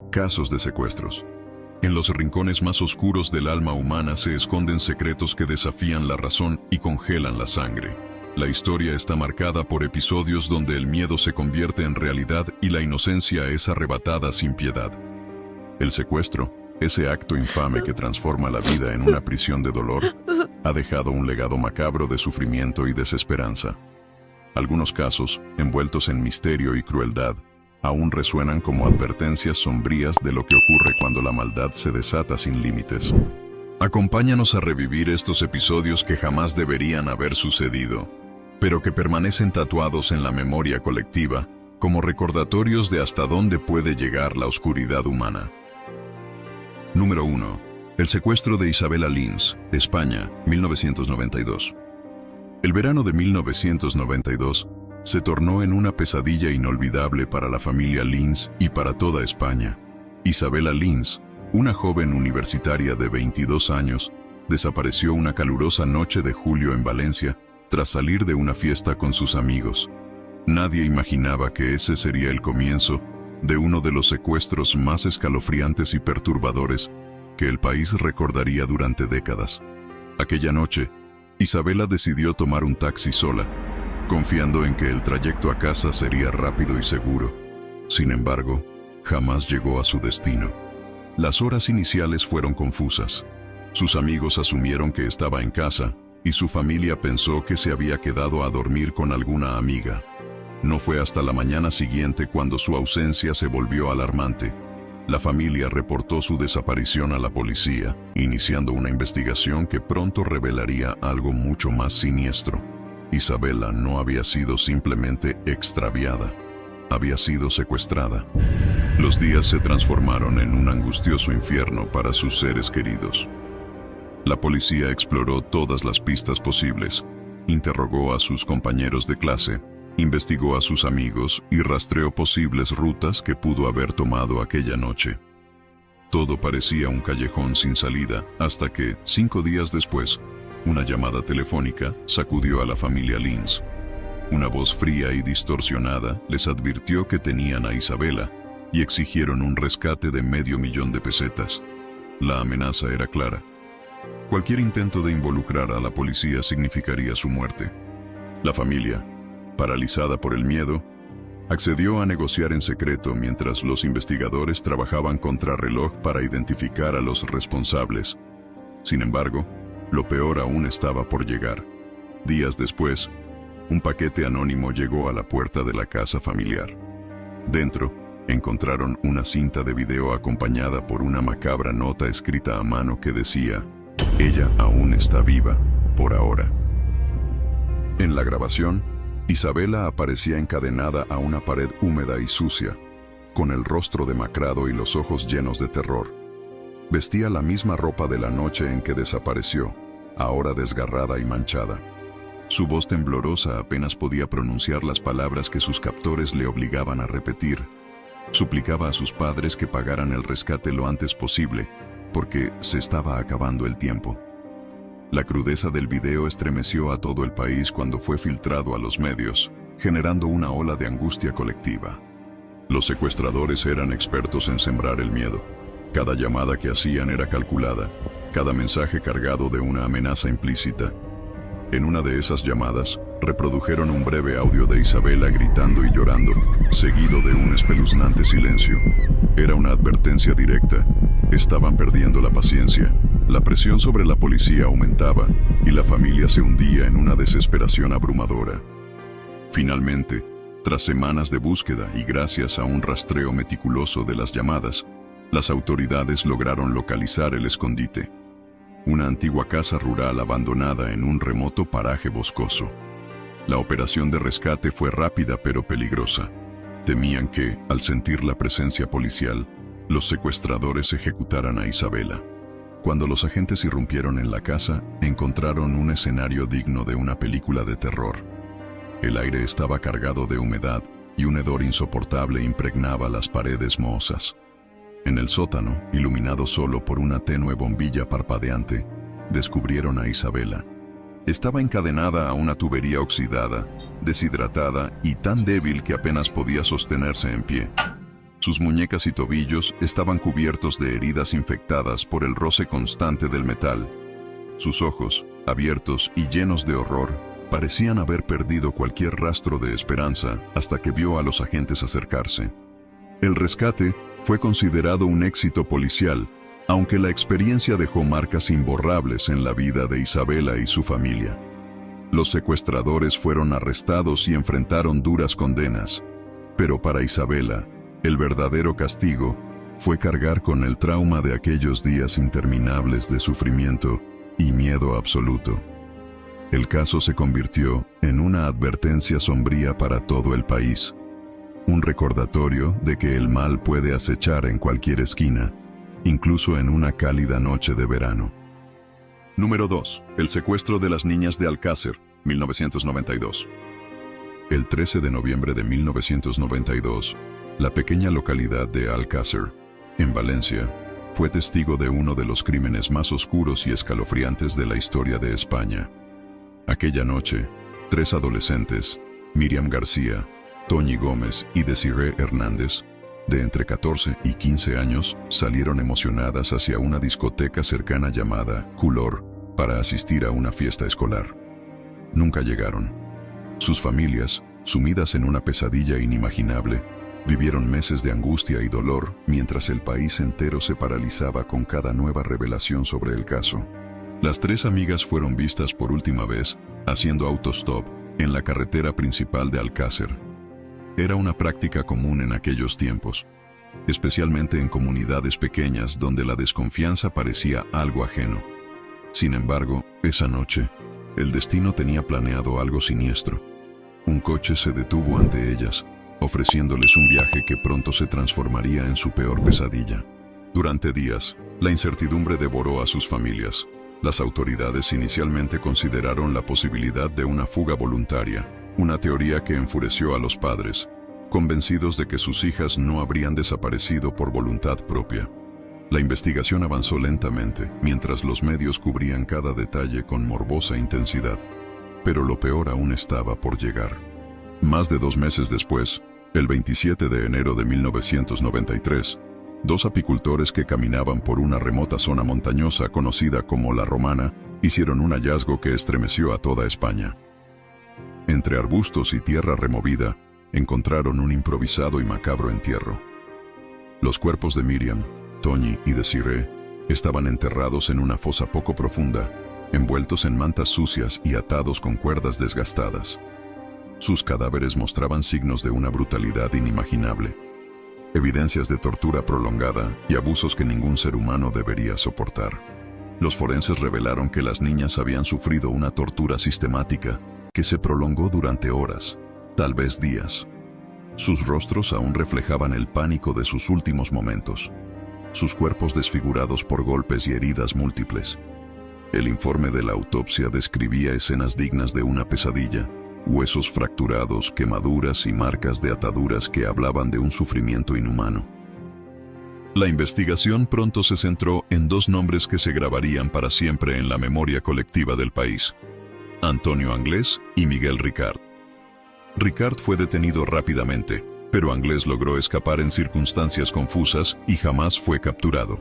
Casos de secuestros. En los rincones más oscuros del alma humana se esconden secretos que desafían la razón y congelan la sangre. La historia está marcada por episodios donde el miedo se convierte en realidad y la inocencia es arrebatada sin piedad. El secuestro, ese acto infame que transforma la vida en una prisión de dolor, ha dejado un legado macabro de sufrimiento y desesperanza. Algunos casos, envueltos en misterio y crueldad, aún resuenan como advertencias sombrías de lo que ocurre cuando la maldad se desata sin límites. Acompáñanos a revivir estos episodios que jamás deberían haber sucedido, pero que permanecen tatuados en la memoria colectiva como recordatorios de hasta dónde puede llegar la oscuridad humana. Número 1. El secuestro de Isabella Lins, España, 1992. El verano de 1992 se tornó en una pesadilla inolvidable para la familia Lins y para toda España. Isabella Lins, una joven universitaria de 22 años, desapareció una calurosa noche de julio en Valencia tras salir de una fiesta con sus amigos. Nadie imaginaba que ese sería el comienzo de uno de los secuestros más escalofriantes y perturbadores que el país recordaría durante décadas. Aquella noche, Isabella decidió tomar un taxi sola, confiando en que el trayecto a casa sería rápido y seguro. Sin embargo, jamás llegó a su destino. Las horas iniciales fueron confusas. Sus amigos asumieron que estaba en casa y su familia pensó que se había quedado a dormir con alguna amiga. No fue hasta la mañana siguiente cuando su ausencia se volvió alarmante. La familia reportó su desaparición a la policía, iniciando una investigación que pronto revelaría algo mucho más siniestro. Isabella no había sido simplemente extraviada, había sido secuestrada. Los días se transformaron en un angustioso infierno para sus seres queridos. La policía exploró todas las pistas posibles, interrogó a sus compañeros de clase, investigó a sus amigos y rastreó posibles rutas que pudo haber tomado aquella noche. Todo parecía un callejón sin salida, hasta que, 5 días después, una llamada telefónica sacudió a la familia Lins. Una voz fría y distorsionada les advirtió que tenían a Isabella y exigieron un rescate de $500,000. La amenaza era clara. Cualquier intento de involucrar a la policía significaría su muerte. La familia, paralizada por el miedo, accedió a negociar en secreto mientras los investigadores trabajaban contrarreloj para identificar a los responsables. Sin embargo, lo peor aún estaba por llegar. Días después, un paquete anónimo llegó a la puerta de la casa familiar. Dentro, encontraron una cinta de video acompañada por una macabra nota escrita a mano que decía: "Ella aún está viva, por ahora". En la grabación, Isabella aparecía encadenada a una pared húmeda y sucia, con el rostro demacrado y los ojos llenos de terror. Vestía la misma ropa de la noche en que desapareció, ahora desgarrada y manchada. Su voz temblorosa apenas podía pronunciar las palabras que sus captores le obligaban a repetir. Suplicaba a sus padres que pagaran el rescate lo antes posible, porque se estaba acabando el tiempo. La crudeza del video estremeció a todo el país cuando fue filtrado a los medios, generando una ola de angustia colectiva. Los secuestradores eran expertos en sembrar el miedo. Cada llamada que hacían era calculada, cada mensaje cargado de una amenaza implícita. En una de esas llamadas, reprodujeron un breve audio de Isabella gritando y llorando, seguido de un espeluznante silencio. Era una advertencia directa. Estaban perdiendo la paciencia. La presión sobre la policía aumentaba y la familia se hundía en una desesperación abrumadora. Finalmente, tras semanas de búsqueda y gracias a un rastreo meticuloso de las llamadas, las autoridades lograron localizar el escondite. Una antigua casa rural abandonada en un remoto paraje boscoso. La operación de rescate fue rápida pero peligrosa. Temían que, al sentir la presencia policial, los secuestradores ejecutaran a Isabella. Cuando los agentes irrumpieron en la casa, encontraron un escenario digno de una película de terror. El aire estaba cargado de humedad y un hedor insoportable impregnaba las paredes mohosas. En el sótano, iluminado solo por una tenue bombilla parpadeante, descubrieron a Isabella. Estaba encadenada a una tubería oxidada, deshidratada y tan débil que apenas podía sostenerse en pie. Sus muñecas y tobillos estaban cubiertos de heridas infectadas por el roce constante del metal. Sus ojos, abiertos y llenos de horror, parecían haber perdido cualquier rastro de esperanza hasta que vio a los agentes acercarse. El rescate fue considerado un éxito policial, aunque la experiencia dejó marcas imborrables en la vida de Isabela y su familia. Los secuestradores fueron arrestados y enfrentaron duras condenas, pero para Isabela, el verdadero castigo fue cargar con el trauma de aquellos días interminables de sufrimiento y miedo absoluto. El caso se convirtió en una advertencia sombría para todo el país, un recordatorio de que el mal puede acechar en cualquier esquina, incluso en una cálida noche de verano. Número 2. El secuestro de las niñas de Alcácer, 1992. El 13 de noviembre de 1992, la pequeña localidad de Alcácer, en Valencia, fue testigo de uno de los crímenes más oscuros y escalofriantes de la historia de España. Aquella noche, 3 adolescentes, Míriam García, Toñi Gómez y Desiree Hernández, de entre 14 y 15 años, salieron emocionadas hacia una discoteca cercana llamada Color para asistir a una fiesta escolar. Nunca llegaron. Sus familias, sumidas en una pesadilla inimaginable, vivieron meses de angustia y dolor mientras el país entero se paralizaba con cada nueva revelación sobre el caso. Las 3 amigas fueron vistas por última vez haciendo autostop en la carretera principal de Alcácer. Era una práctica común en aquellos tiempos, especialmente en comunidades pequeñas donde la desconfianza parecía algo ajeno. Sin embargo, esa noche, el destino tenía planeado algo siniestro. Un coche se detuvo ante ellas, ofreciéndoles un viaje que pronto se transformaría en su peor pesadilla. Durante días, la incertidumbre devoró a sus familias. Las autoridades inicialmente consideraron la posibilidad de una fuga voluntaria, una teoría que enfureció a los padres, convencidos de que sus hijas no habrían desaparecido por voluntad propia. La investigación avanzó lentamente, mientras los medios cubrían cada detalle con morbosa intensidad. Pero lo peor aún estaba por llegar. Más de 2 meses después, el 27 de enero de 1993, 2 apicultores que caminaban por una remota zona montañosa conocida como La Romana, hicieron un hallazgo que estremeció a toda España. Entre arbustos y tierra removida, encontraron un improvisado y macabro entierro. Los cuerpos de Míriam, Toñi y Desiree estaban enterrados en una fosa poco profunda, envueltos en mantas sucias y atados con cuerdas desgastadas. Sus cadáveres mostraban signos de una brutalidad inimaginable, evidencias de tortura prolongada y abusos que ningún ser humano debería soportar. Los forenses revelaron que las niñas habían sufrido una tortura sistemática que se prolongó durante horas, tal vez días. Sus rostros aún reflejaban el pánico de sus últimos momentos, sus cuerpos desfigurados por golpes y heridas múltiples. El informe de la autopsia describía escenas dignas de una pesadilla, huesos fracturados, quemaduras y marcas de ataduras que hablaban de un sufrimiento inhumano. La investigación pronto se centró en 2 nombres que se grabarían para siempre en la memoria colectiva del país: Antonio Anglés y Miguel Ricard. Ricard fue detenido rápidamente, pero Anglés logró escapar en circunstancias confusas y jamás fue capturado.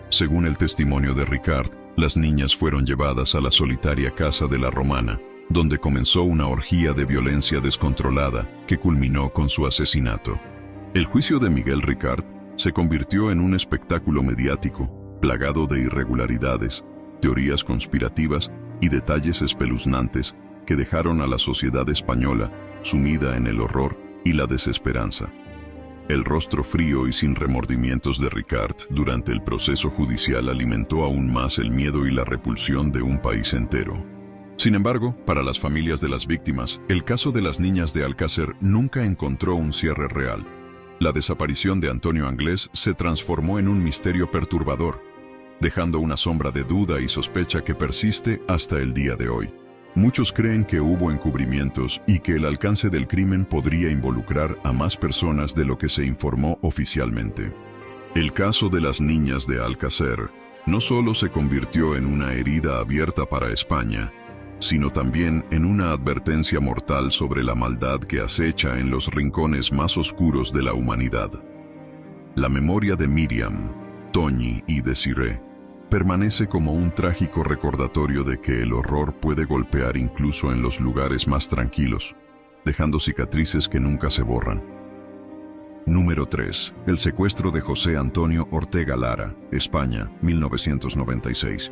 Según el testimonio de Ricard, las niñas fueron llevadas a la solitaria casa de La Romana, donde comenzó una orgía de violencia descontrolada que culminó con su asesinato. El juicio de Miguel Ricard se convirtió en un espectáculo mediático, plagado de irregularidades, teorías conspirativas y detalles espeluznantes que dejaron a la sociedad española sumida en el horror y la desesperanza. El rostro frío y sin remordimientos de Ricard durante el proceso judicial alimentó aún más el miedo y la repulsión de un país entero. Sin embargo, para las familias de las víctimas, el caso de las niñas de Alcácer nunca encontró un cierre real. La desaparición de Antonio Anglés se transformó en un misterio perturbador, dejando una sombra de duda y sospecha que persiste hasta el día de hoy. Muchos creen que hubo encubrimientos y que el alcance del crimen podría involucrar a más personas de lo que se informó oficialmente. El caso de las niñas de Alcácer no solo se convirtió en una herida abierta para España, sino también en una advertencia mortal sobre la maldad que acecha en los rincones más oscuros de la humanidad. La memoria de Miriam, Toñi y Desiree permanece como un trágico recordatorio de que el horror puede golpear incluso en los lugares más tranquilos, dejando cicatrices que nunca se borran. Número 3. El secuestro de José Antonio Ortega Lara, España, 1996.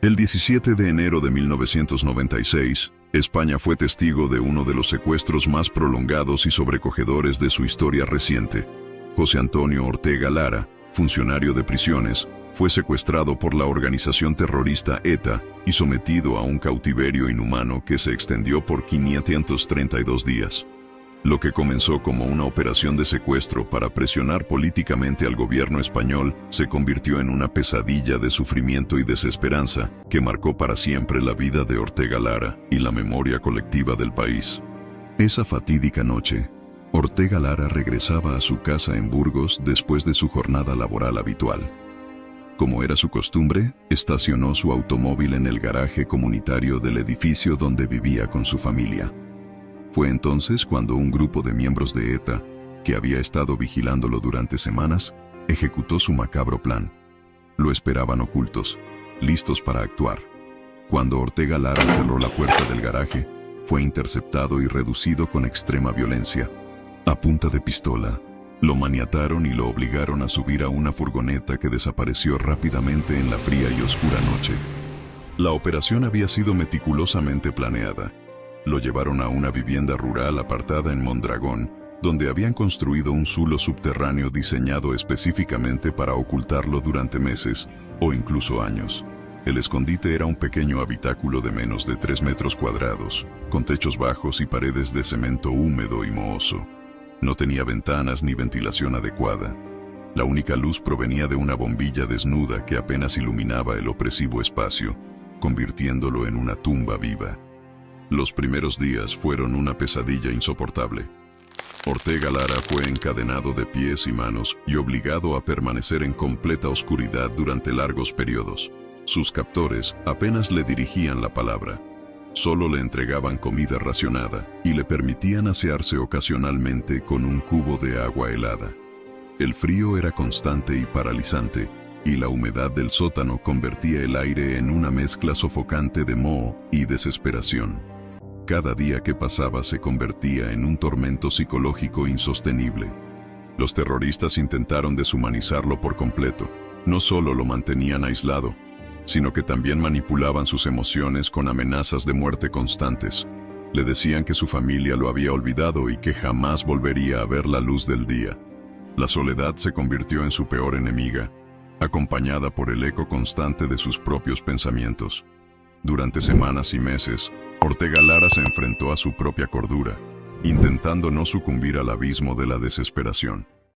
El 17 de enero de 1996, España fue testigo de uno de los secuestros más prolongados y sobrecogedores de su historia reciente. José Antonio Ortega Lara, funcionario de prisiones, fue secuestrado por la organización terrorista ETA y sometido a un cautiverio inhumano que se extendió por 532 días. Lo que comenzó como una operación de secuestro para presionar políticamente al gobierno español se convirtió en una pesadilla de sufrimiento y desesperanza que marcó para siempre la vida de Ortega Lara y la memoria colectiva del país. Esa fatídica noche, Ortega Lara regresaba a su casa en Burgos después de su jornada laboral habitual. Como era su costumbre, estacionó su automóvil en el garaje comunitario del edificio donde vivía con su familia. Fue entonces cuando un grupo de miembros de ETA, que había estado vigilándolo durante semanas, ejecutó su macabro plan. Lo esperaban ocultos, listos para actuar. Cuando Ortega Lara cerró la puerta del garaje, fue interceptado y reducido con extrema violencia. A punta de pistola, lo maniataron y lo obligaron a subir a una furgoneta que desapareció rápidamente en la fría y oscura noche. La operación había sido meticulosamente planeada. Lo llevaron a una vivienda rural apartada en Mondragón, donde habían construido un zulo subterráneo diseñado específicamente para ocultarlo durante meses o incluso años. El escondite era un pequeño habitáculo de menos de 3 metros cuadrados, con techos bajos y paredes de cemento húmedo y mohoso. No tenía ventanas ni ventilación adecuada. La única luz provenía de una bombilla desnuda que apenas iluminaba el opresivo espacio, convirtiéndolo en una tumba viva. Los primeros días fueron una pesadilla insoportable. Ortega Lara fue encadenado de pies y manos y obligado a permanecer en completa oscuridad durante largos periodos. Sus captores apenas le dirigían la palabra. Solo le entregaban comida racionada y le permitían asearse ocasionalmente con un cubo de agua helada. El frío era constante y paralizante, y la humedad del sótano convertía el aire en una mezcla sofocante de moho y desesperación. Cada día que pasaba se convertía en un tormento psicológico insostenible. Los terroristas intentaron deshumanizarlo por completo. No solo lo mantenían aislado, sino que también manipulaban sus emociones con amenazas de muerte constantes. Le decían que su familia lo había olvidado y que jamás volvería a ver la luz del día. La soledad se convirtió en su peor enemiga, acompañada por el eco constante de sus propios pensamientos. Durante semanas y meses, Ortega Lara se enfrentó a su propia cordura, intentando no sucumbir al abismo de la desesperación.